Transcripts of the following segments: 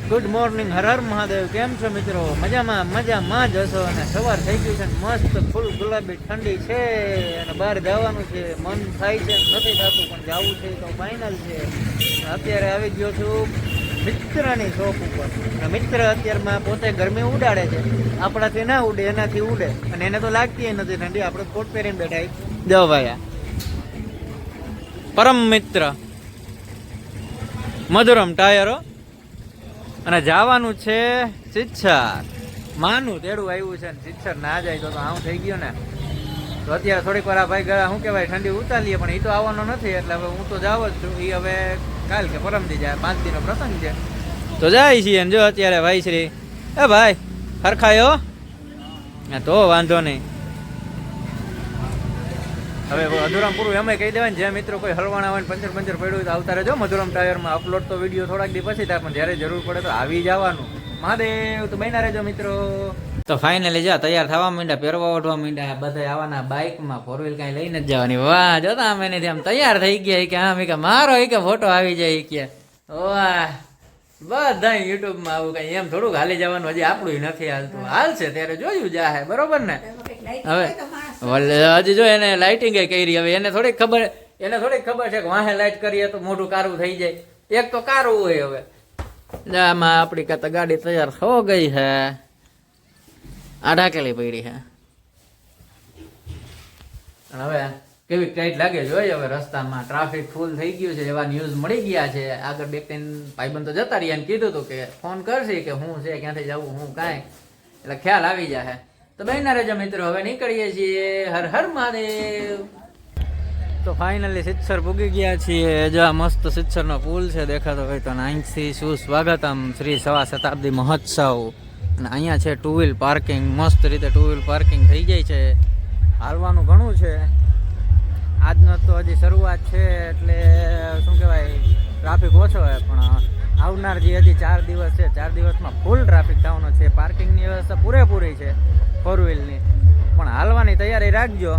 Good morning, Har Har Mahadev. કેમ છો મિત્રો? મજામાં જ હશો. અને સવાર થઈ ગયું છે, મસ્ત ફૂલ ગુલાબી ઠંડી છે અને બહાર જવાનું છે. મન થાય છે નથી થતું, પણ જવું છે તો ફાઇનલ છે. અત્યારે આવી ગયો છું મિત્રની શોપ ઉપર. મિત્ર અત્યારમાં પોતે ગરમી ઉડાડે છે, આપણાથી ના ઉડે, એનાથી ઉડે. અને એને તો લાગતી નથી ઠંડી, આપણે કોટ પહેરીને બેઠા. જો ભાઈ, પરમ મિત્ર મધુરમ ટાયરો. અને જવાનું છે સિચ્છર. માનું તેડું આવ્યું છે ને સિચ્છર ના જાય તો આવું થઈ ગયો ને. તો અત્યારે થોડીક વાર આ ભાઈ ગયા, શું કહેવાય, ઠંડી ઉતારીએ, પણ એ તો આવવાનો નથી. એટલે હવે હું તો જાવ જ છું. એ હવે કાલ કે પરમથી જાય, 5 દિનનો પ્રસંગ છે તો જાય છીએ. જો અત્યારે ભાઈ શ્રી, એ ભાઈ હરખાયો તો વાંધો નહીં. હવે મધુરામ પૂરું એમ કહી દેવાય ને, જે મિત્રો કોઈ હલવાણા હોય પંચર પડ્યું હોય તો આવતા રહેજો મધુરામ ટાયરમાં. અપલોડ તો વિડીયો થોડાક દી પછી થાય, પણ જ્યારે જરૂર પડે તો આવી જવાનું. મહાદેવ, તો બન્યા રહેજો મિત્રો. તો ફાઇનલી જા તૈયાર થવા માંડ્યા, પહેરવા ઓઢવા માંડ્યા. બધા આવવાના બાઇકમાં, 4 વ્હીલ કાંઈ લઈને જ જવાની. વાહ, જોતા અમે નથી આમ તૈયાર થઈ ગયા કે આમ કે મારો કે ફોટો આવી જાય કે વાહ. બધા યુટ્યુબમાં આવું કઈ એમ થોડુંક હાલી જવાનું. હજી આપણું નથી હાલતું, હાલશે ત્યારે જોયું જાહે, બરોબર ને. હવે હજી જો એને લાઇટિંગ કરી, હવે એને થોડીક ખબર છે કે વાહે લાઇટ કરીએ તો મોઢું કારું થઈ જાય. એક તો કારું હોય. હવે આમાં આપણી કરતા ગાડી તૈયાર હો ગઈ હે, આ ઢાકેલી પડી હે. હવે કેવી ટાઈટ લાગે જોઈએ. હવે રસ્તામાં ટ્રાફિક ફૂલ થઈ ગયું છે, એવા ન્યૂઝ મળી ગયા છે. આગળ 2-3 ભાઈબંધ તો જતા રહ્યા, કીધું હતું કે ફોન કરશે કે હું છે, ક્યાંથી જવું, હું કાંઈ, એટલે ખ્યાલ આવી જાય. તો બહેના રહેજો મિત્રો, હવે નીકળીએ છીએ. હર હર મહાદેવ. તો ફાઇનલી સિચ્છર પૂગી ગયા છીએ. જો આ મસ્ત સિચ્છરનો પુલ છે, દેખાતો હોય તો. અહીંથી સુસ્વાગતમ શ્રી સવા શતાબ્દી મહોત્સવ. અને અહીંયા છે 2 વ્હીલ પાર્કિંગ. મસ્ત રીતે 2 વ્હીલ પાર્કિંગ થઈ જાય છે. હાલવાનું ઘણું છે. આજનો તો હજી શરૂઆત છે, એટલે શું કહેવાય, ટ્રાફિક ઓછો હોય. પણ આવનાર જે હજી 4 દિવસ છે, 4 દિવસમાં ફૂલ ટ્રાફિક થવાનો છે. પાર્કિંગની વ્યવસ્થા પૂરેપૂરી છે 4 વ્હીલની, પણ હાલવાની તૈયારી રાખજો.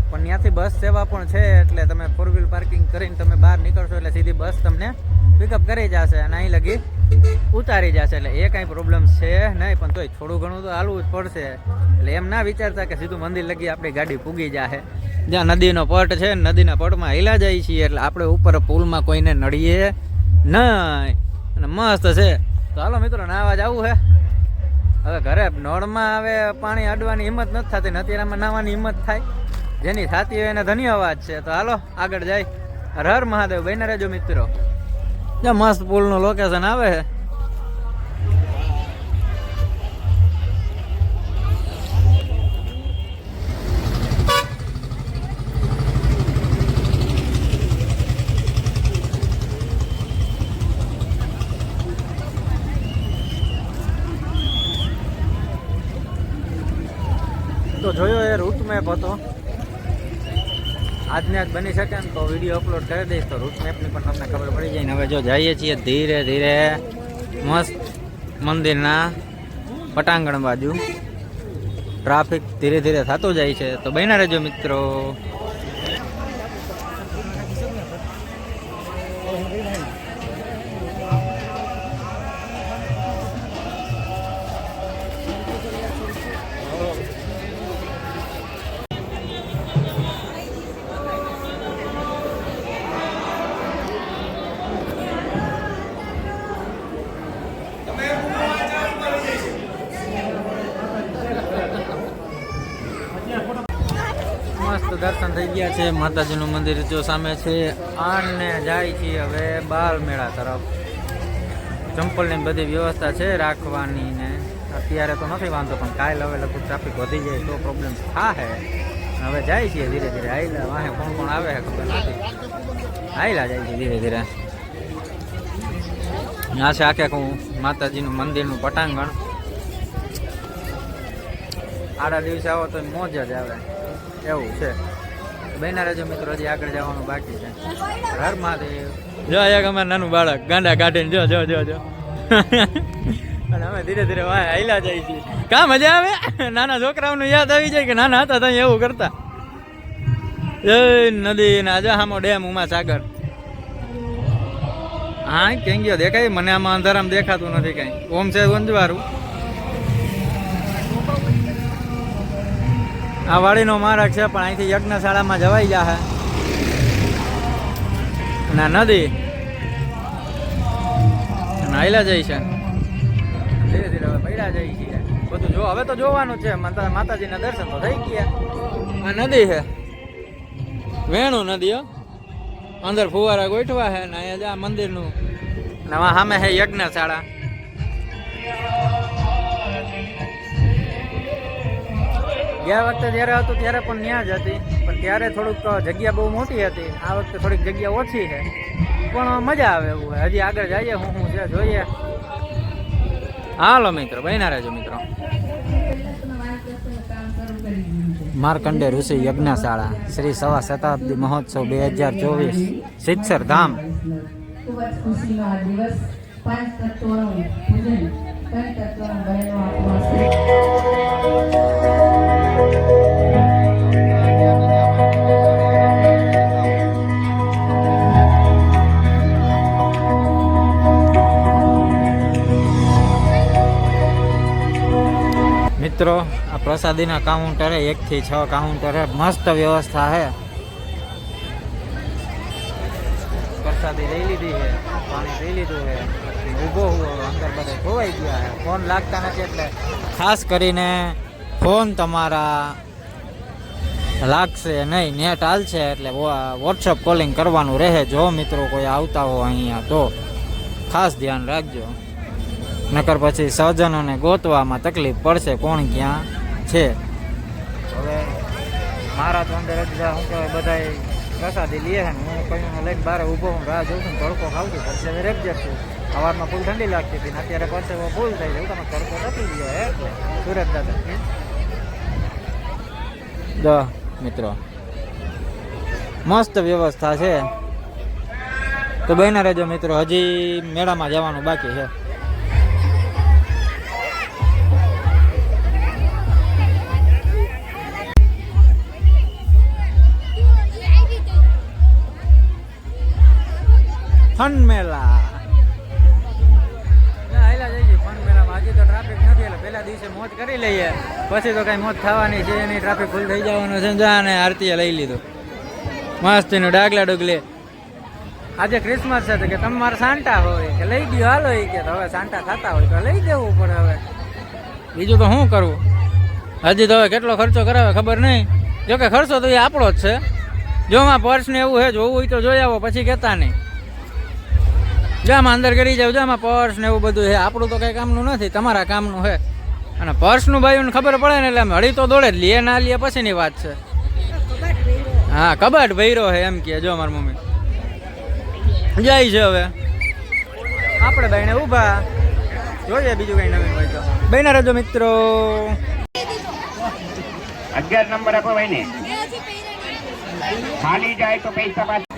પણ ત્યાંથી બસ સેવા પણ છે, એટલે તમે 4 વ્હીલ પાર્કિંગ કરીને તમે બહાર નીકળશો એટલે સીધી બસ તમને પિકઅપ કરી જશે અને અહીં લગી ઉતારી જશે. એટલે એ કાંઈ પ્રોબ્લેમ છે નહીં, પણ તોય થોડું ઘણું તો હાલવું જ પડશે. એટલે એમ ના વિચારતા કે સીધું મંદિર લગી આપણી ગાડી પૂગી જશે. જ્યાં નદીનો પટ છે, નદીના પટમાં હિલા જાય છીએ, એટલે આપણે ઉપર પુલમાં કોઈને નડીએ નહીં. અને મસ્ત છે. તો હાલો મિત્રો, નાવા જવું છે. હવે ઘરે નળમાં હવે પાણી અડવાની હિંમત નથી થતી, નદીમાં નાવાની હિંમત થાય. જેની થતી હોય એને ધન્યવાદ છે. તો હાલો આગળ જાય. હર હર મહાદેવ. બને રહેજો મિત્રો. જ્યાં મસ્ત પુલનું લોકેશન આવે છે. તો જોયો એ રૂટ મેપ હતો. આજને આજ બની શકે ને તો વિડીયો અપલોડ કરી દઈશ, તો રૂટ મેપની પણ તમને ખબર પડી જાય ને. હવે જો જઈએ છીએ ધીરે ધીરે મસ્ત મંદિરના પટાંગણ બાજુ. ટ્રાફિક ધીરે ધીરે થતો જાય છે, તો બન્યા રહેજો મિત્રો. મસ્ત દર્શન થઈ ગયા છે. માતાજીનું મંદિર જો સામે છે. અને જાય છીએ હવે બાલ મેળા તરફ. ચંપલની બધી વ્યવસ્થા છે રાખવાની ને. અત્યારે તો નથી વાંધો, પણ કાલ હવે લગભગ ટ્રાફિક વધી જાય તો પ્રોબ્લેમ થાય. હવે જાય છીએ ધીરે ધીરે. આયલા વાહે કોણ આવે છે ખબર નથી. આયલા જાય છે ધીરે ધીરે. આ છે આખે આખું માતાજીનું મંદિરનું પટાંગણ. આડા દિવસે આવો તો મોજ જ આવે એવું છે. બન્યા રહેજો મિત્રો, હજી આગળ જવાનું બાકી છે. હર મહાદેવ. જો એક અમારે નાનું બાળક ગાંડા કાઢીને જો જો જો જો અને અમે ધીરે ધીરે વાહ હાઈલા જાય છીએ. કા મજા આવે. નાના છોકરાઓનું યાદ આવી જાય કે નાના હતા ત્યાં એવું કરતા. જય નદી ના જા હામો ડેમ ઉમા સાગર. હા કેમ ગયો દેખાય મને આમાં અંધારામાં દેખાતું નથી કઈ ઓમ છે ગંજવારું આ વાડીનો માર્ગ છે પણ અહીંથી યજ્ઞશાળામાં જવાઈ જાહે ના નદી નાયલા જાય છે ધીરે ધીરે હવે પૈડા જાય છે બધું જો હવે તો જોવાનું છે માતાજીના દર્શન તો થઈ ગયા આ નદી છે વેણું નદી હો અંદર ફુવારા ગોઠવા છે ને અહીંયા જા મંદિરનું નવા સામે છે યજ્ઞશાળા ગયા વખતે જ્યારે હતું ત્યારે પણ ત્યાં જ હતી પણ ત્યારે થોડુંક જગ્યા બહુ મોટી હતી આ વખતે થોડીક જગ્યા ઓછી છે પણ મજા આવે એવું હોય હજી આગળ જઈએ હું છે જોઈએ હાલો મિત્રો બન્યા રહેજો મિત્રો માર્કંડે ઋષિ યજ્ઞશાળા શ્રી સવા શતાબ્દી મહોત્સવ 2024 સિત્સર ધામ ખૂબ જ ખુશીનો આ દિવસ પાંચ તત્વોનું પૂજન ત્રણ તત્વોનું બનેલો આપણો મિત્રો આ પ્રસાદીના કાઉન્ટરે 1 થી 6 કાઉન્ટરે મસ્ત વ્યવસ્થા છે પ્રસાદી લઈ લીધી છે પાણી પી લીધું છે ઊભો અંદર બધે ખોવાઈ ગયા છે ફોન લાગતા નથી એટલે ખાસ કરીને ફોન તમારા લાગશે નહીં નેટ હાલશે એટલે વોટ્સઅપ કોલિંગ કરવાનું રહે જો મિત્રો કોઈ આવતા હો અહીંયા તો ખાસ ધ્યાન રાખજો નકર પછી સજ્જનોને ગોતવામાં તકલીફ પડશે કોણ ક્યાં છે હવે મારા તો અંદર જ શું કહેવાય બધા પ્રસાદી લે છે ને હું કયું લઈને બહાર ઊભો હું રાહ જોઉં છું તડકો ખાવું છું પછી રેપજેટ છું સવારમાં ફૂલ ઠંડી લાગતી હતી ને અત્યારે પરસેવો ફૂલ થઈ જાય તમે તડકો નથી ગયો એટલે સુરત દાદા મિત્રો મસ્ત વ્યવસ્થા છે તો બન્યા રહેજો મિત્રો હજી મેળામાં જવાનું બાકી છે ફન મેળા આયલા જઈએ ફન મેળામાં હજી તો ટ્રાફિક નથી એટલે પહેલા દિવસે મોજ કરી લઈએ પછી તો કઈ મોજ થવાની છે એની ટ્રાફિક ફૂલ થઈ જવાનું છે અને આરતીએ લઈ લીધું મસ્ત એનું ડાગલા ડુગલે આજે ક્રિસમસ છે કે તમારે સાંટા હોય કે લઈ ગયો હાલો એ કે હવે સાંટા થતા હોય તો લઈ દેવું પડે હવે બીજું તો શું કરવું હજી તો હવે કેટલો ખર્ચો કરાવે ખબર નહીં જોકે ખર્ચો તો એ આપણો જ છે જો માં પર્સ ને એવું હે જોવું હોય તો જોઈ આવો પછી કહેતા નહીં જામાં અંદર કરી જાવ જામાં પર્સ ને એવું બધું છે આપણું તો કઈ કામનું નથી તમારા કામનું છે અને પર્સનું ભાઈઓને ખબર પડે ને એટલે આમ હળી તો દોડે જ લે ના લે પછીની વાત છે હા કબાટ ભૈરો છે એમ કે જો મારી મમ્મી જાય છે હવે આપણે ભાઈને ઊભા જોઈએ બીજું કઈ નવીન હોય તો બન્યા રહેજો મિત્રો 11 નંબર આપો ભાઈને ખાલી જાય તો પૈસા પાછા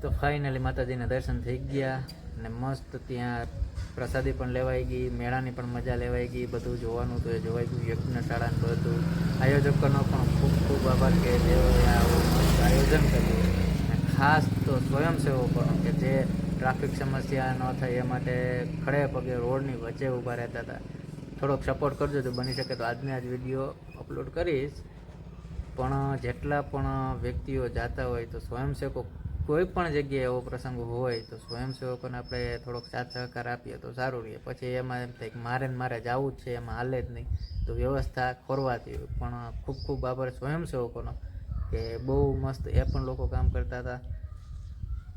તો ફાઇનલી માતાજીના દર્શન થઈ ગયા અને મસ્ત ત્યાં પ્રસાદી પણ લેવાઈ ગઈ મેળાની પણ મજા લેવાઈ ગઈ બધું જોવાનું તો એ જોવાઈ ગયું યજ્ઞશાળાનું બધું આયોજકોનો પણ ખૂબ ખૂબ આભાર કે જેઓએ આવું મસ્ત આયોજન કર્યું અને ખાસ તો સ્વયંસેવકોનો કે જે ટ્રાફિક સમસ્યા ન થાય એ માટે ખડે પગે રોડની વચ્ચે ઊભા રહેતા હતા થોડોક સપોર્ટ કરજો તો બની શકે તો આજને આજ વિડીયો અપલોડ કરીશ પણ જેટલા પણ વ્યક્તિઓ જાતા હોય તો સ્વયંસેવકો કોઈ પણ જગ્યાએ એવો પ્રસંગ હોય તો સ્વયંસેવકોને આપણે થોડોક સાથ સહકાર આપીએ તો સારું રહે પછી એમાં એમ થાય કે મારે ને મારે જવું જ છે એમાં હાલે જ નહીં તો વ્યવસ્થા ખોરવાતી હોય પણ ખૂબ ખૂબ આભાર સ્વયંસેવકોનો કે બહુ મસ્ત એ પણ લોકો કામ કરતા હતા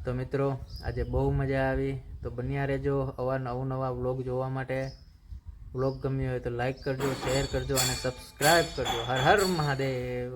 તો મિત્રો આજે બહુ મજા આવી તો બન્યા રહેજો અવનવા વ્લોગ જોવા માટે વ્લોગ ગમ્યો હોય તો લાઈક કરજો શેર કરજો અને સબસ્ક્રાઈબ કરજો હર હર મહાદેવ